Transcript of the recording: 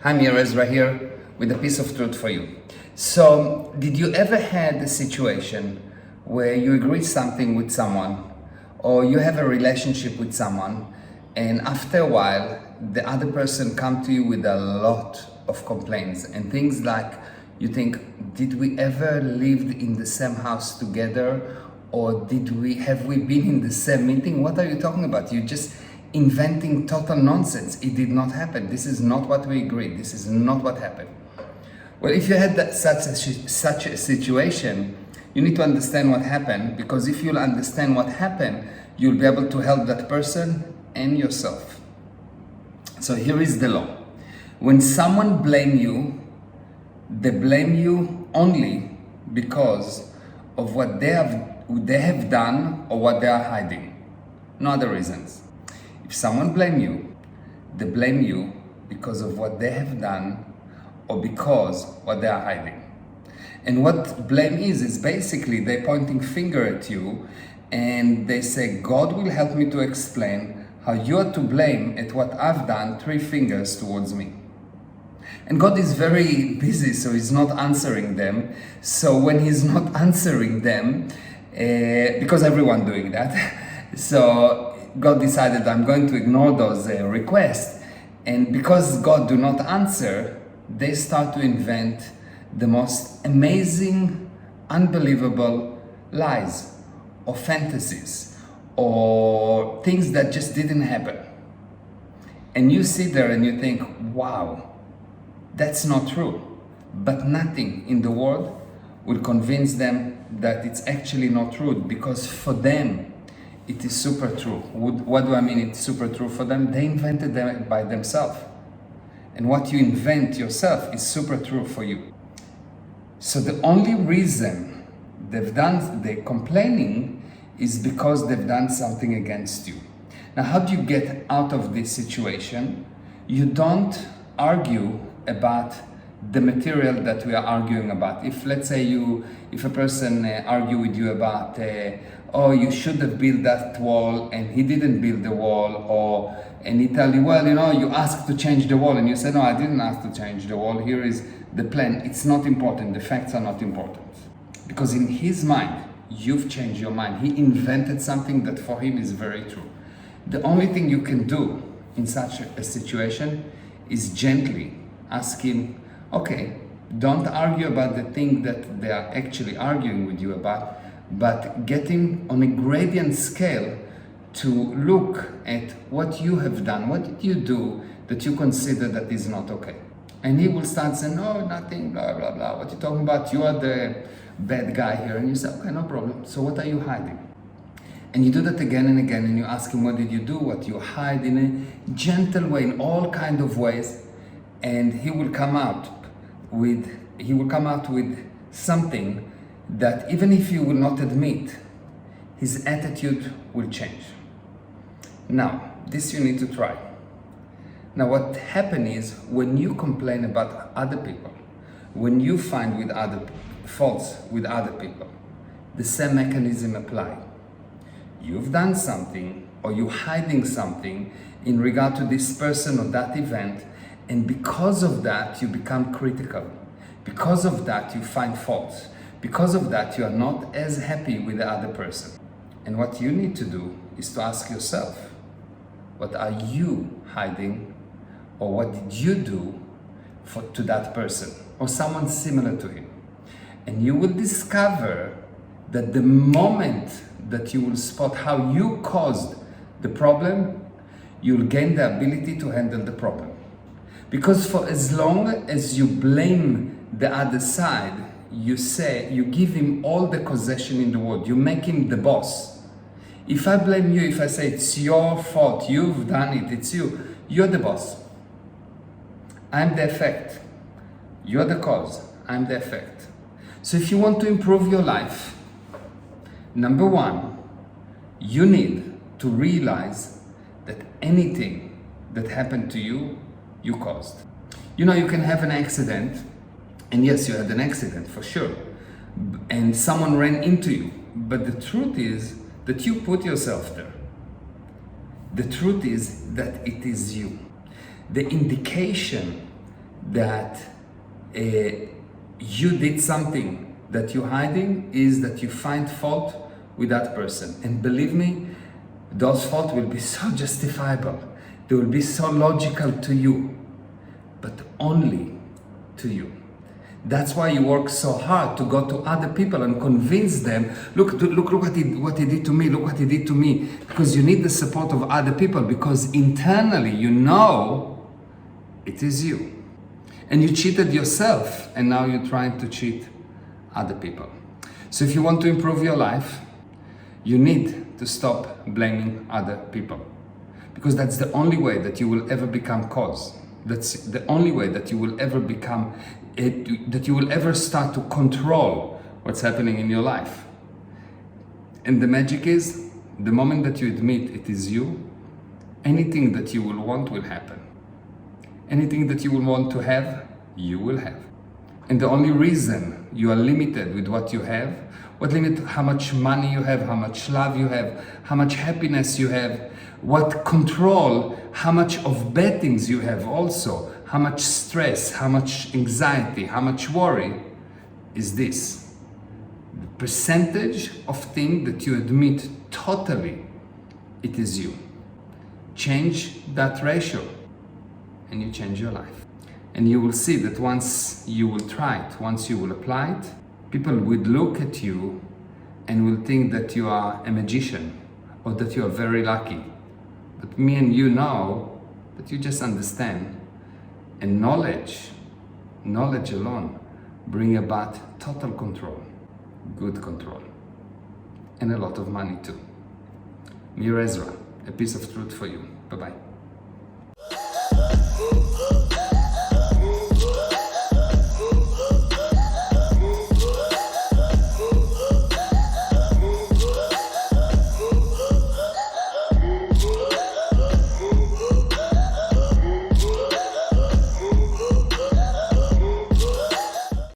Hi, Meir Ezra here with a piece of truth for you. So, did you ever had a situation where you agree something with someone or you have a relationship with someone and after a while the other person come to you with a lot of complaints and things like you think, did we ever live in the same house together, or have we been in the same meeting? What are you talking about? You just inventing total nonsense. It did not happen. This is not what we agreed. This is not what happened. Well, if you had such a situation, you need to understand what happened, because if you'll understand what happened, you'll be able to help that person and yourself. So here is the law. When someone blames you, they blame you only because of what they have done or what they are hiding. No other reasons. If someone blames you, they blame you because of what they have done or because what they are hiding. And what blame is basically they're pointing finger at you and they say, God will help me to explain how you are to blame at what I've done, 3 fingers towards me. And God is very busy, so he's not answering them. So when he's not answering them, because everyone doing that, so God decided I'm going to ignore those requests. And because God do not answer, they start to invent the most amazing, unbelievable lies or fantasies or things that just didn't happen. And you sit there and you think, wow, that's not true. But nothing in the world will convince them that it's actually not true, because for them it is super true. What do I mean it's super true for them? They invented them by themselves. And what you invent yourself is super true for you. So the only reason they're complaining is because they've done something against you. Now, how do you get out of this situation? You don't argue about the material that we are arguing about. If, let's say, if a person argue with you about, oh, you should have built that wall and he didn't build the wall, and he tell you, well, you asked to change the wall, and you say, no, I didn't ask to change the wall. Here is the plan. It's not important. The facts are not important. Because in his mind, you've changed your mind. He invented something that for him is very true. The only thing you can do in such a situation is gently ask him, okay, don't argue about the thing that they are actually arguing with you about, but get him on a gradient scale to look at what you have done. What did you do that you consider that is not okay? And he will start saying, no, nothing, blah, blah, blah. What are you talking about? You are the bad guy here. And you say, okay, no problem. So what are you hiding? And you do that again and again, and you ask him, what did you do? What you hide, in a gentle way, in all kind of ways. And he will come out with something that even if you will not admit, his attitude will change. Now, this you need to try. Now, what happens is when you complain about other people, when you find faults with other people, the same mechanism apply. You've done something or you're hiding something in regard to this person or that event, and because of that you become critical. Because of that you find faults. Because of that you are not as happy with the other person. And what you need to do is to ask yourself, what are you hiding, or what did you do to that person or someone similar to him? And you will discover that the moment that you will spot how you caused the problem, you'll gain the ability to handle the problem. Because for as long as you blame the other side, you give him all the possession in the world, you make him the boss. If I blame you, if I say it's your fault, you've done it, it's you, you're the boss. I'm the effect. You're the cause, I'm the effect. So if you want to improve your life, number 1, you need to realize that anything that happened to you, you caused. You can have an accident, and yes, you had an accident for sure, and someone ran into you, but the truth is that you put yourself there. The truth is that it is you. The indication that you did something that you're hiding is that you find fault with that person. And believe me, those faults will be so justifiable. They will be so logical to you, but only to you. That's why you work so hard to go to other people and convince them, look what he did to me, look what he did to me. Because you need the support of other people, because internally you know it is you. And you cheated yourself, and now you're trying to cheat other people. So if you want to improve your life, you need to stop blaming other people. Because that's the only way that you will ever become cause. That's the only way that you will ever become, that you will ever start to control what's happening in your life. And the magic is, the moment that you admit it is you, anything that you will want will happen. Anything that you will want to have, you will have. And the only reason you are limited with what you have, what limit how much money you have, how much love you have, how much happiness you have, what control, how much of bad things you have also, how much stress, how much anxiety, how much worry, is this. The percentage of things that you admit totally, it is you. Change that ratio and you change your life. And you will see that once you will try it, once you will apply it, people would look at you and will think that you are a magician or that you are very lucky. But me and you know that you just understand. And knowledge alone bring about total control, good control, and a lot of money too. Meir Ezra, a piece of truth for you. Bye-bye.